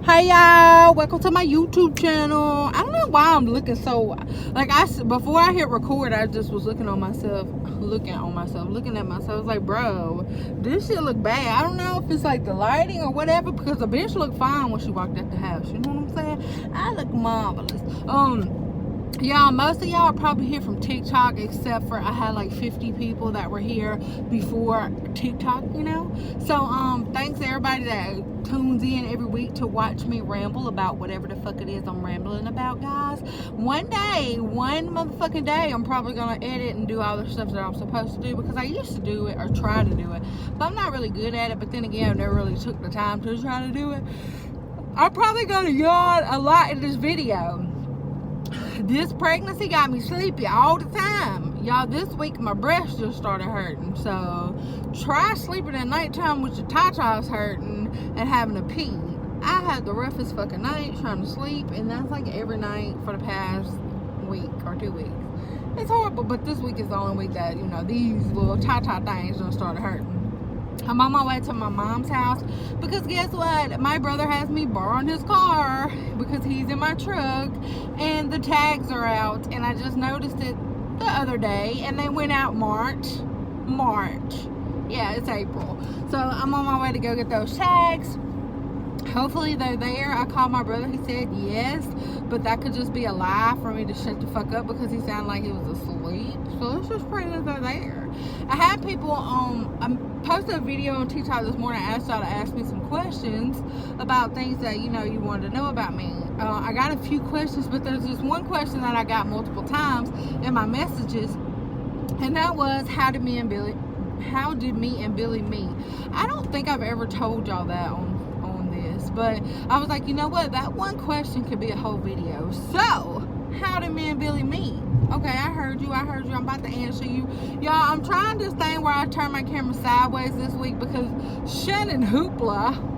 Hey y'all, welcome to my YouTube channel. I don't know why I'm looking so like before I hit record, I just was looking at myself. I was like, bro, this shit look bad. I don't know if it's like the lighting or whatever, because the bitch looked fine when she walked out the house. You know what I'm saying? I look marvelous. Y'all, most of y'all are probably here from TikTok, except for I had like 50 people that were here before TikTok, you know. So thanks to everybody that tunes in every week to watch me ramble about whatever the fuck it is I'm rambling about, guys. One motherfucking day, I'm probably gonna edit and do all the stuff that I'm supposed to do, because I used to do it or try to do it, but I'm not really good at it. But then again, I never really took the time to try to do it. I'm probably gonna yawn a lot in this video. This pregnancy got me sleepy all the time. Y'all, this week my breast just started hurting. So try sleeping at nighttime with your tatas hurting and having to pee. I had the roughest fucking night trying to sleep, and that's like every night for the past week or 2 weeks. It's horrible, but this week is the only week that, you know, these little tata things just started hurting. I'm on my way to my mom's house because guess what? My brother has me borrowing his car because he's in my truck and the tags are out, and I just noticed it the other day, and they went out March. Yeah, it's April. So I'm on my way to go get those tags. Hopefully they're there. I called my brother. He said yes, but that could just be a lie for me to shut the fuck up because he sounded like he was asleep. So let's just pray that they're there. I had people I posted a video on TikTok this morning. I asked y'all to ask me some questions about things that, you know, you wanted to know about me. I got a few questions, but there's just one question that I got multiple times in my messages, and that was, how did me and Billy meet? I don't think I've ever told y'all that on this, but I was like, you know what, that one question could be a whole video. So how did me and Billy meet? Okay, I heard you. I'm about to answer you. Y'all, I'm trying this thing where I turn my camera sideways this week because Shannon Hoopla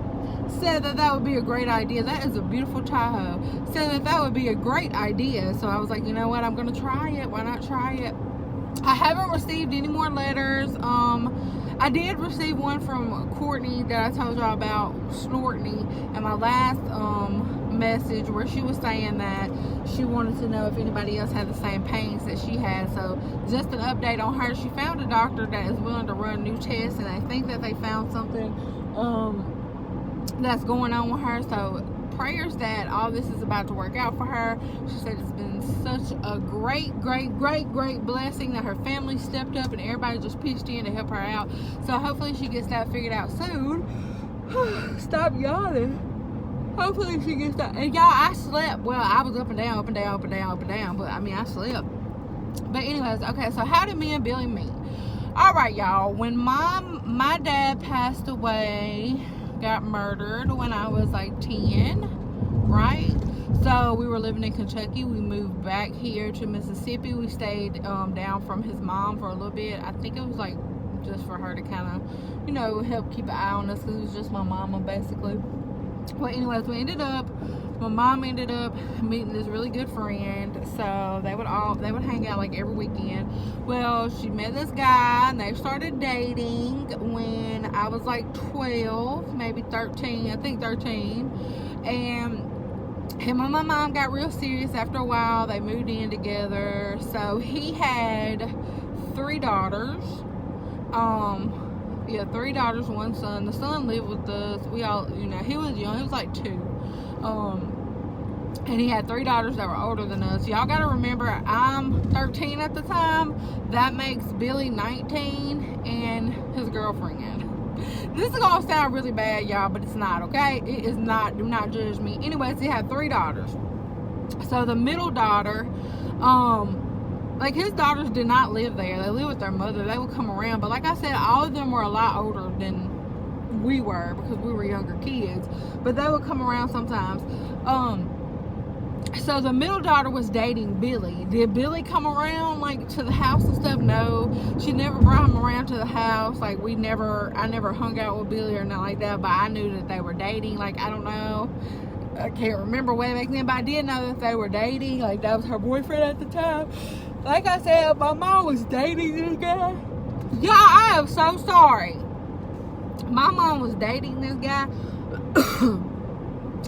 said that would be a great idea. That is a beautiful Tahoe. Said that would be a great idea. So I was like, you know what, I'm going to try it. Why not try it? I haven't received any more letters. I did receive one from Courtney that I told y'all about, Snortney, in my last message, where she was saying that she wanted to know if anybody else had the same pains that she had. So just an update on her. She found a doctor that is willing to run new tests, and I think that they found something that's going on with her. So prayers that all this is about to work out for her. She said it's been such a great blessing that her family stepped up and everybody just pitched in to help her out. So hopefully she gets that figured out soon. Stop yawning. Hopefully she gets that. And y'all, I slept. Well, I was up and down, but I mean, I slept. But anyways, okay, so how did me and Billy meet? All right, y'all, when my dad passed away, got murdered when I was like 10, right? So we were living in Kentucky. We moved back here to Mississippi. We stayed down from his mom for a little bit. I think it was like just for her to kind of, you know, help keep an eye on us, because it was just my mama basically. Well, anyways, my mom ended up meeting this really good friend, so they would hang out like every weekend. Well, she met this guy and they started dating when I was like 12, maybe 13, I think 13, and him and my mom got real serious after a while. They moved in together. So he had 3 daughters. Yeah, 3 daughters, 1 son. The son lived with us. We all, you know, he was young. He was like 2. And he had 3 daughters that were older than us. Y'all gotta remember, I'm 13 at the time. That makes Billy 19 and his girlfriend. This is gonna sound really bad, y'all, but it's not, okay? It is not. Do not judge me. Anyways, he had 3 daughters. So the middle daughter, like, his daughters did not live there. They lived with their mother. They would come around. But like I said, all of them were a lot older than we were because we were younger kids. But they would come around sometimes. So the middle daughter was dating Billy. Did Billy come around, like, to the house and stuff? No. She never brought him around to the house. Like, I never hung out with Billy or nothing like that. But I knew that they were dating. Like, I don't know. I can't remember way back then. But I did know that they were dating. Like, that was her boyfriend at the time. Like I said, my mom was dating this guy. Y'all, I am so sorry. My mom was dating this guy.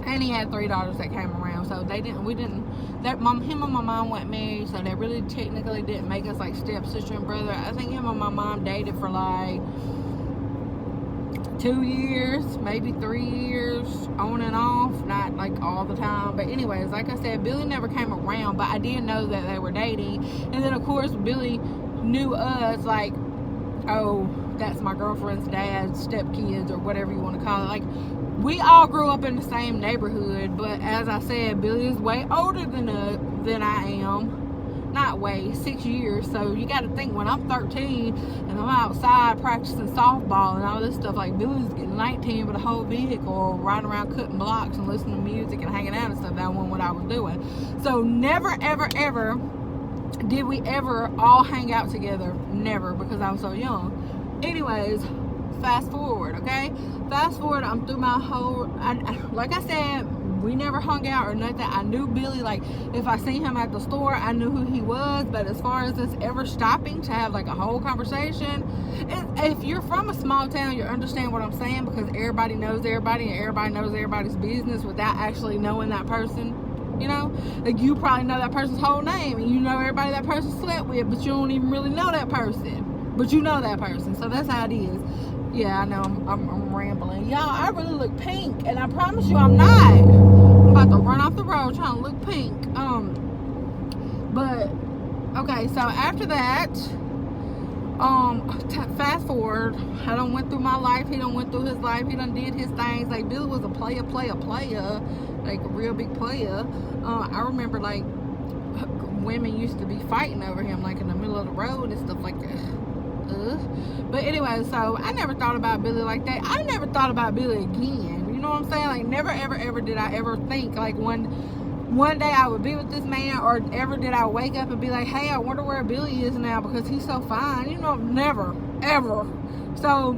And he had 3 daughters that came around, so him and my mom weren't married, so they really technically didn't make us like stepsister and brother. I think him and my mom dated for like 2 years, maybe 3 years, on and off, not like all the time. But anyways, like I said, Billy never came around, but I did know that they were dating. And then of course Billy knew us, like, oh, that's my girlfriend's dad's stepkids, or whatever you want to call it. Like, we all grew up in the same neighborhood, but as I said, Billy is way older than I am. Not way, 6 years. So you got to think, when I'm 13 and I'm outside practicing softball and all this stuff, like, Billy's getting 19 with a whole vehicle, riding around cutting blocks and listening to music and hanging out and stuff. That wasn't what I was doing. So never, ever, ever did we ever all hang out together. Never, because I was so young. Anyways, fast forward, okay? Fast forward, I'm through my whole, like I said, we never hung out or nothing. I knew Billy, like, if I seen him at the store, I knew who he was. But as far as us ever stopping to have like a whole conversation, if you're from a small town, you understand what I'm saying, because everybody knows everybody and everybody knows everybody's business without actually knowing that person. You know, like, you probably know that person's whole name and you know everybody that person slept with, but you don't even really know that person, but you know that person. So that's how it is. Yeah, I know I'm rambling. Y'all, I really look pink, and I promise you I'm not. I'm about to run off the road trying to look pink. But, okay, so after that, fast forward, I done went through my life, he done went through his life, he done did his things. Like, Billy was a player, like a real big player. I remember, like, women used to be fighting over him, like, in the middle of the road and stuff like that. But anyway, so I never thought about Billy like that. I never thought about Billy again. You know what I'm saying? Like, never, ever, ever did I ever think, like, one day I would be with this man, or ever did I wake up and be like, hey, I wonder where Billy is now because he's so fine. You know, never, ever. So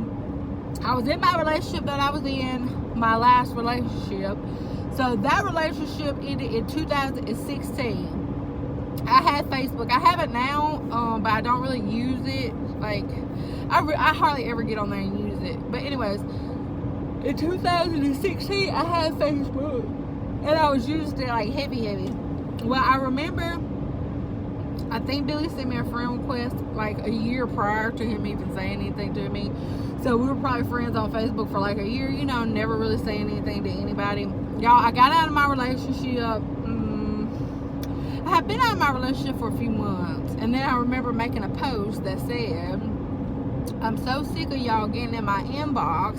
I was in my relationship that I was in, my last relationship. So that relationship ended in 2016. I had Facebook. I have it now, but I don't really use it. Like, I hardly ever get on there and use it. But anyways, in 2016, I had Facebook, and I was using it like heavy. Well, I remember, I think Billy sent me a friend request like a year prior to him even saying anything to me. So we were probably friends on Facebook for like a year, you know, never really saying anything to anybody. Y'all, I got out of my relationship. I had been out of my relationship for a few months, and then I remember making a post that said, I'm so sick of y'all getting in my inbox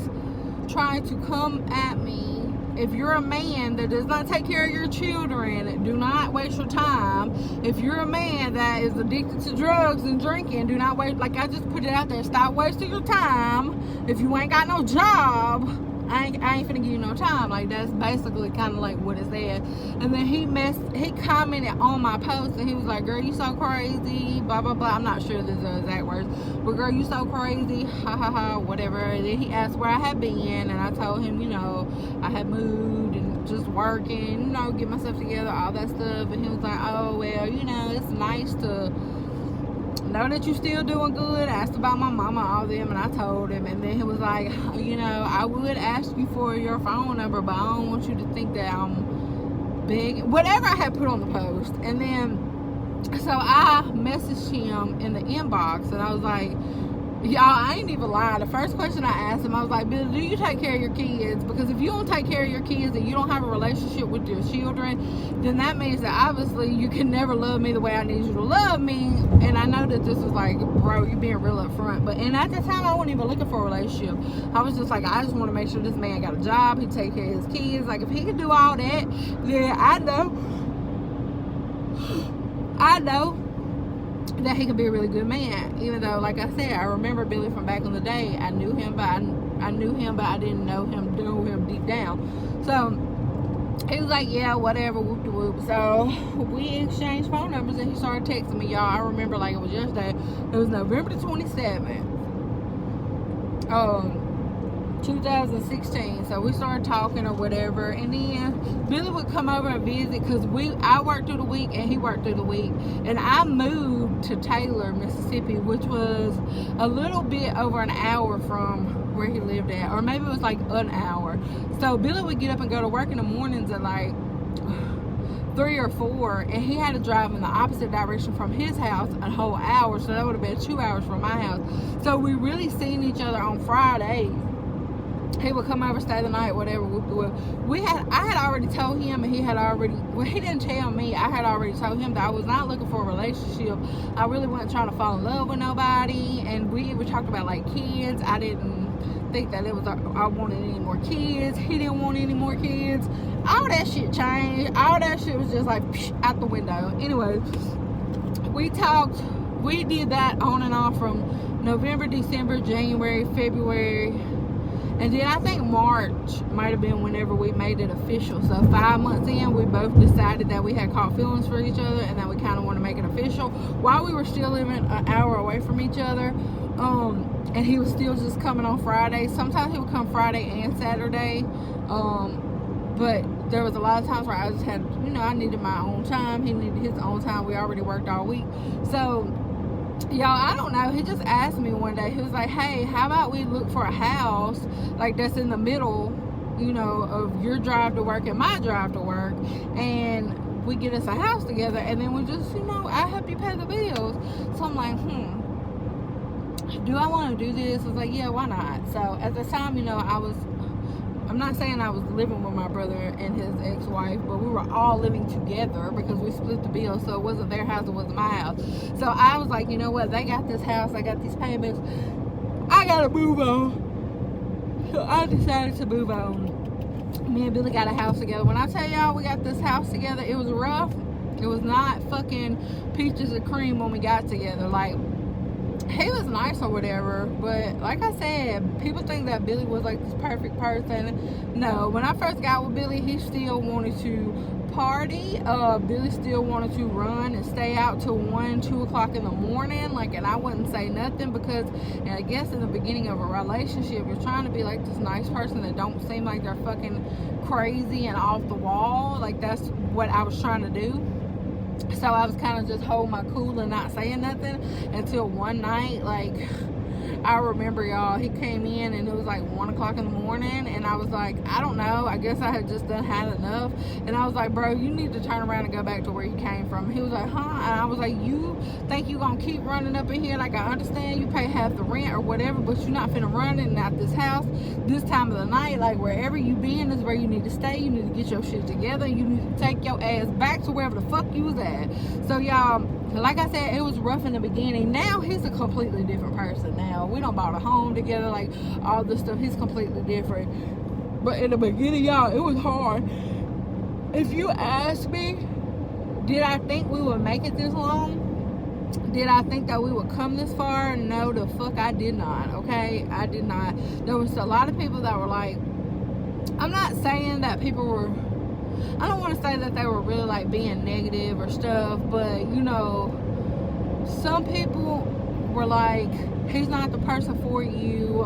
trying to come at me. If you're a man that does not take care of your children, do not waste your time. If you're a man that is addicted to drugs and drinking, do not waste, like, I just put it out there, stop wasting your time. If you ain't got no job, I ain't finna give you no time. Like, that's basically kind of like what it said. And then he commented on my post, and he was like, girl, you so crazy, blah blah blah. I'm not sure this is the exact words, but girl, you so crazy, ha ha ha, whatever. And then he asked where I had been, and I told him, you know, I had moved and just working, you know, get myself together, all that stuff. And he was like, oh well, you know, it's nice to know that you still doing good. I asked about my mama, all them, and I told him. And then he was like, you know, I would ask you for your phone number, but I don't want you to think that I'm big, whatever I had put on the post. And then so I messaged him in the inbox, and I was like, y'all, I ain't even lying. The first question I asked him, I was like, Bill, do you take care of your kids? Because if you don't take care of your kids and you don't have a relationship with your children, then that means that obviously you can never love me the way I need you to love me. And I know that this was like, bro, you being real up front. And at the time, I wasn't even looking for a relationship. I was just like, I just want to make sure this man got a job, he take care of his kids. Like, if he can do all that, then I know that he could be a really good man. Even though, like I said, I remember Billy from back in the day. I knew him, but I didn't know him deep down. So he was like, yeah, whatever, whoop de whoop. So we exchanged phone numbers, and he started texting me, y'all. I remember like it was yesterday. It was November the 27th, 2016. So we started talking or whatever, and then Billy would come over and visit because I worked through the week and he worked through the week. And I moved to Taylor, Mississippi, which was a little bit over an hour from where he lived at, or maybe it was like an hour. So Billy would get up and go to work in the mornings at like 3 or 4, and he had to drive in the opposite direction from his house a whole hour, so that would have been 2 hours from my house. So we really seen each other on Fridays. He would come over, stay the night, whatever. I had already told him, and he had already, well, he didn't tell me, I had already told him that I was not looking for a relationship. I really wasn't trying to fall in love with nobody, and we even talked about like kids. I didn't think that it was, I wanted any more kids. He didn't want any more kids. All that shit changed. All that shit was just like out the window. Anyway, we talked, we did that on and off from November, December, January, February. And then I think March might have been whenever we made it official. So 5 months in, we both decided that we had caught feelings for each other and that we kind of want to make it official. While we were still living an hour away from each other, and he was still just coming on Friday. Sometimes he would come Friday and Saturday. But there was a lot of times where I just had, you know, I needed my own time. He needed his own time. We already worked all week. So, y'all, I don't know. He just asked me one day. He was like, hey, how about we look for a house, like, that's in the middle, you know, of your drive to work and my drive to work, and we get us a house together, and then we just, you know, I help you pay the bills. So I'm like, do I want to do this? I was like, yeah, why not? So at the time, you know, I'm not saying I was living with my brother and his ex-wife, but we were all living together because we split the bill, so it wasn't their house, it wasn't my house. So I was like, you know what, they got this house, I got these payments, I gotta move on. So I decided to move on. Me and Billy got a house together. When I tell y'all we got this house together, it was rough. It was not fucking peaches and cream when we got together. Like, he was nice or whatever, but like I said, people think that Billy was like this perfect person. No, when I first got with Billy, he still wanted to party. Billy still wanted to run and stay out till 1, 2 o'clock in the morning. Like, and I wouldn't say nothing because, and I guess in the beginning of a relationship, you're trying to be like this nice person that don't seem like they're fucking crazy and off the wall. Like, that's what I was trying to do. So I was kind of just holding my cool and not saying nothing until one night, like, I remember, y'all, he came in and it was like 1 o'clock in the morning, and I was like, I don't know, I guess I had just done had enough, and I was like, bro, you need to turn around and go back to where you came from. He was like, huh? And I was like, you think you gonna keep running up in here? Like, I understand you pay half the rent or whatever, but you're not finna run in and out this house this time of the night. Like, wherever you been is where you need to stay. You need to get your shit together. You need to take your ass back to wherever the fuck you was at. So, y'all, like I said, it was rough in the beginning. Now he's a completely different person. Now we don't bought a home together, like all this stuff. He's completely different. But in the beginning, y'all, it was hard. If you ask me, did I think we would make it this long? Did I think that we would come this far? No, the fuck I did not. Okay, I did not. There was a lot of people that were like, I'm not saying that people were, I don't want to say that they were really like being negative or stuff, but you know, some people were like, he's not the person for you,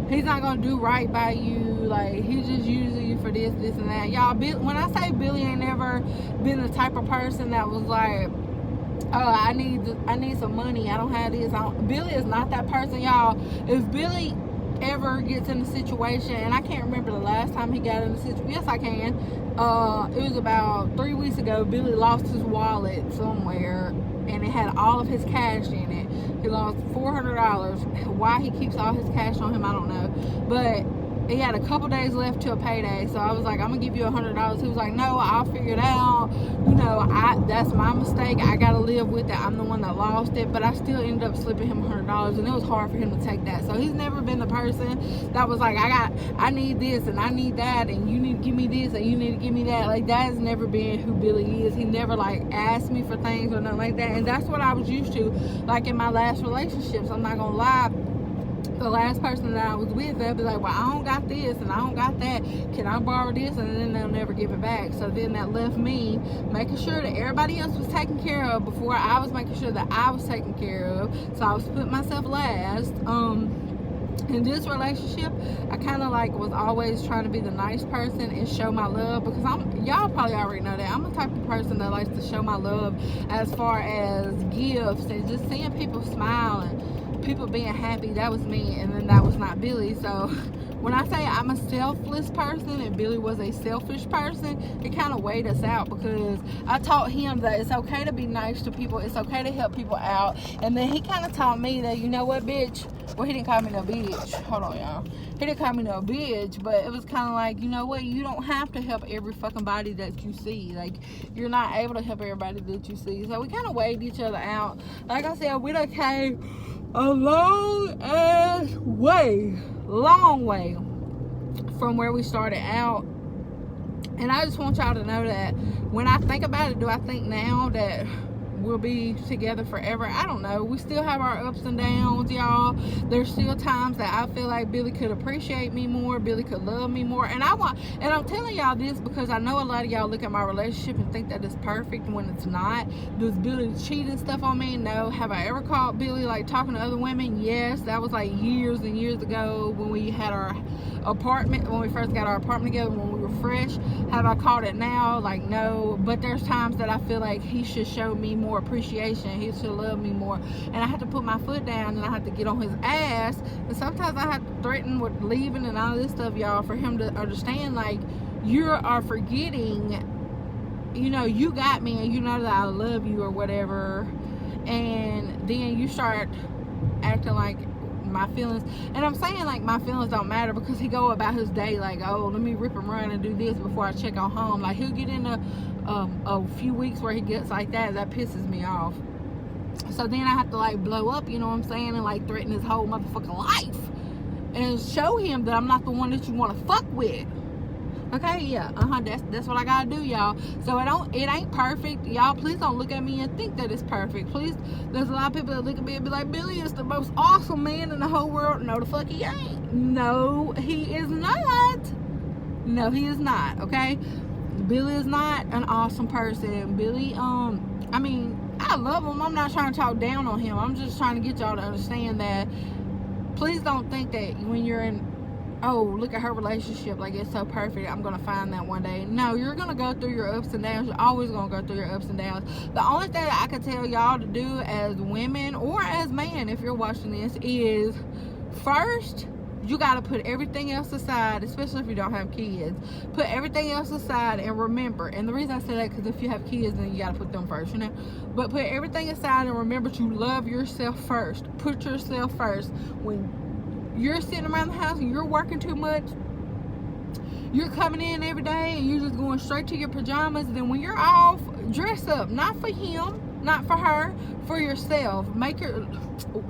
he's not gonna do right by you, like he's just using you for this and that. Y'all, when I say Billy ain't never been the type of person that was like, I need some money, I don't have this. Billy is not that person, y'all. If Billy ever gets in a situation, and I can't remember the last time he got in a situation, yes I can, it was about 3 weeks ago. Billy lost his wallet somewhere and it had all of his cash in it. He lost $400. Why he keeps all his cash on him, I don't know, but he had a couple days left till payday. So I was like, I'm gonna give you $100. He was like, no, I'll figure it out, you know, that's my mistake, I gotta live with it, I'm the one that lost it. But I still ended up slipping him $100, and it was hard for him to take that. So he's never been the person that was like, I need this and I need that, and you need to give me this and you need to give me that. Like, that has never been who Billy is. He never like asked me for things or nothing like that, and that's what I was used to, like in my last relationships. I'm not gonna lie, the last person that I was with, they'll be like, well, I don't got this and I don't got that, can I borrow this? And then they'll never give it back. So then that left me making sure that everybody else was taken care of before I was making sure that I was taken care of. So I was putting myself last. in this relationship, I kind of like was always trying to be the nice person and show my love, because y'all probably already know that I'm the type of person that likes to show my love as far as gifts and just seeing people smile and people being happy. That was me, and then that was not Billy. So when I say I'm a selfless person and Billy was a selfish person, it kind of weighed us out, because I taught him that it's okay to be nice to people, it's okay to help people out, and then he kind of taught me that, you know what, bitch. Well, he didn't call me no bitch. Hold on, y'all. He didn't call me no bitch, but it was kind of like, you know what, you don't have to help every fucking body that you see. Like, you're not able to help everybody that you see. So we kind of weighed each other out. Like I said, we done came a long way from where we started out. And I just want y'all to know that when I think about it, do I think now that we'll be together forever? I don't know. We still have our ups and downs, y'all. There's still times that I feel like Billy could appreciate me more, Billy could love me more, and I'm telling y'all this because I know a lot of y'all look at my relationship and think that it's perfect when it's not. Does Billy cheat and stuff on me? No. Have I ever caught Billy like talking to other women? Yes. That was like years and years ago when we had our apartment, when we first got our apartment together, when we were fresh. Have I caught it now? Like, no. But there's times that I feel like he should show me more appreciation, he should love me more, and I have to put my foot down and I have to get on his ass, and sometimes I have to threaten with leaving and all this stuff, y'all, for him to understand, like, you are forgetting, you know, you got me and you know that I love you or whatever, and then you start acting like my feelings, and I'm saying like my feelings don't matter, because he go about his day like, oh, let me rip and run and do this before I check on home. Like, he'll get in a few weeks where he gets like that pisses me off. So then I have to like blow up, you know what I'm saying, and like threaten his whole motherfucking life and show him that I'm not the one that you want to fuck with. Okay, yeah, that's what I gotta do, y'all. So it ain't perfect, y'all. Please don't look at me and think that it's perfect. Please, there's a lot of people that look at me and be like, Billy is the most awesome man in the whole world. No, the fuck he ain't. No, he is not. No, he is not. Okay, Billy is not an awesome person. Billy, I mean, I love him. I'm not trying to talk down on him. I'm just trying to get y'all to understand that. Please don't think that when you're in, oh, look at her relationship, like it's so perfect, I'm gonna find that one day. No, you're gonna go through your ups and downs. You're always gonna go through your ups and downs. The only thing that I can tell y'all to do as women or as men, if you're watching this, is first, you got to put everything else aside, especially if you don't have kids. Put everything else aside and remember. And the reason I say that, because if you have kids, then you got to put them first, you know. But put everything aside and remember to love yourself first. Put yourself first. When you're sitting around the house and you're working too much, you're coming in every day and you're just going straight to your pajamas, then when you're off, dress up. Not for him, not for her, for yourself. Make her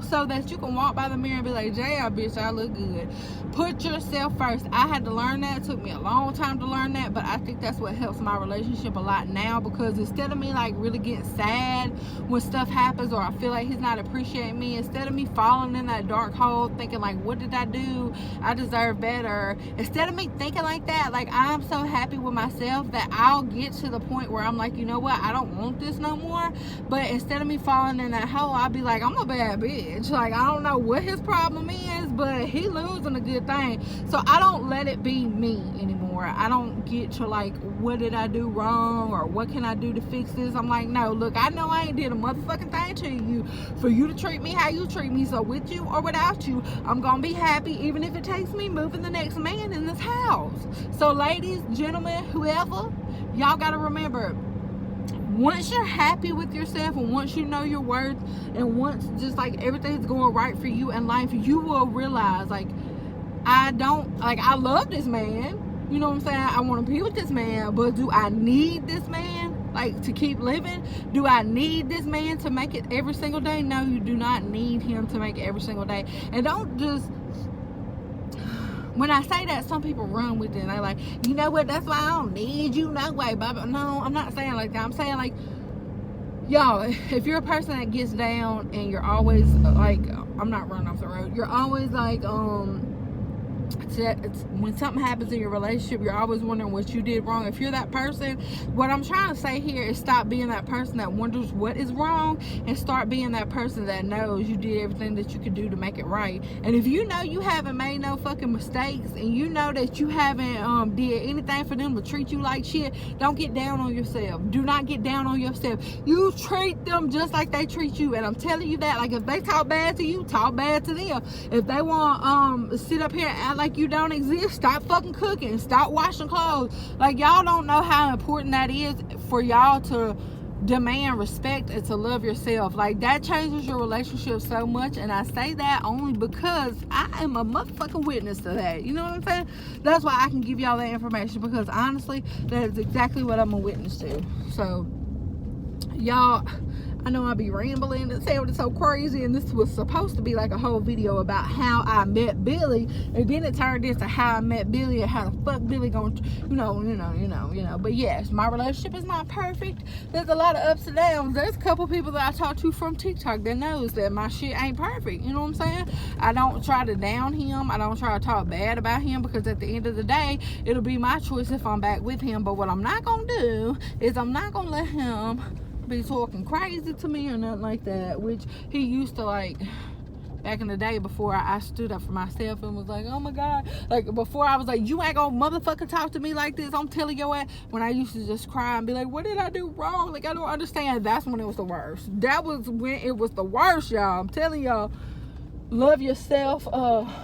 so that you can walk by the mirror and be like, yeah, bitch, I look good. Put yourself first. I had to learn that. It took me a long time to learn that, but I think that's what helps my relationship a lot now, because instead of me like really getting sad when stuff happens or I feel like he's not appreciating me, instead of me falling in that dark hole thinking like, what did I do? I deserve better. Instead of me thinking like that, like, I'm so happy with myself that I'll get to the point where I'm like, you know what, I don't want this no more. But instead of me falling in that hole, I'll be like, I'm a bad bitch. Like, I don't know what his problem is, but he losing a good thing. So I don't let it be me anymore. I don't get to like, what did I do wrong, or what can I do to fix this? I'm like, no, look, I know I ain't did a motherfucking thing to you for you to treat me how you treat me. So with you or without you, I'm gonna be happy, even if it takes me moving the next man in this house. So ladies, gentlemen, whoever, y'all gotta remember, once you're happy with yourself and once you know your worth and once just like everything's going right for you in life, you will realize like, I love this man, you know what I'm saying, I want to be with this man, but do I need this man like to keep living? Do I need this man to make it every single day? No, you do not need him to make it every single day. And don't just, when I say that, some people run with it and they're like, you know what, that's why I don't need you no way, Baba. No, I'm not saying like that. I'm saying like, y'all, if you're a person that gets down and you're always like, I'm not running off the road, you're always like it's when something happens in your relationship, you're always wondering what you did wrong. If you're that person, what I'm trying to say here is stop being that person that wonders what is wrong and start being that person that knows you did everything that you could do to make it right. And if you know you haven't made no fucking mistakes and you know that you haven't did anything for them to treat you like shit, don't get down on yourself. Do not get down on yourself. You treat them just like they treat you. And I'm telling you that, like, if they talk bad to you, talk bad to them. If they want sit up here and act like you don't exist, stop fucking cooking, stop washing clothes. Like, y'all don't know how important that is for y'all to demand respect and to love yourself. Like, that changes your relationship so much. And I say that only because I am a motherfucking witness to that. You know what I'm saying? That's why I can give y'all that information, because honestly, that is exactly what I'm a witness to. So y'all, I know I be rambling and sounding so crazy, and this was supposed to be like a whole video about how I met Billy, and then it turned into how I met Billy and how the fuck Billy gonna, you know. But yes, my relationship is not perfect. There's a lot of ups and downs. There's a couple people that I talk to from TikTok that knows that my shit ain't perfect. You know what I'm saying? I don't try to down him. I don't try to talk bad about him, because at the end of the day, it'll be my choice if I'm back with him. But what I'm not gonna do is I'm not gonna let him be talking crazy to me or nothing like that, which he used to, like, back in the day before I stood up for myself and was like, oh my God, like, before I was like, you ain't gonna motherfucking talk to me like this, I'm telling your ass. When I used to just cry and be like, what did I do wrong? Like, I don't understand. That's when it was the worst. That was when it was the worst, y'all. I'm telling y'all, love yourself.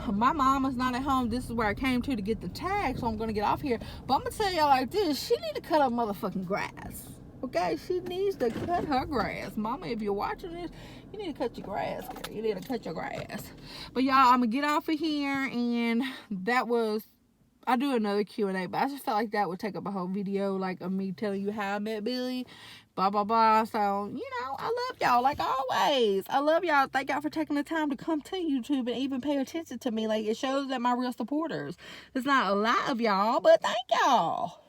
My mom is not at home. This is where I came to get the tag, so I'm gonna get off here. But I'm gonna tell y'all like this, she need to cut her motherfucking grass. Okay, she needs to cut her grass. Mama, if you're watching this, you need to cut your grass, girl. You need to cut your grass. But y'all, I'm going to get off of here. And that was, I'll do another Q&A. But I just felt like that would take up a whole video, like, of me telling you how I met Billy. Blah, blah, blah. So, you know, I love y'all, like always. I love y'all. Thank y'all for taking the time to come to YouTube and even pay attention to me. Like, it shows that my real supporters. There's not a lot of y'all, but thank y'all.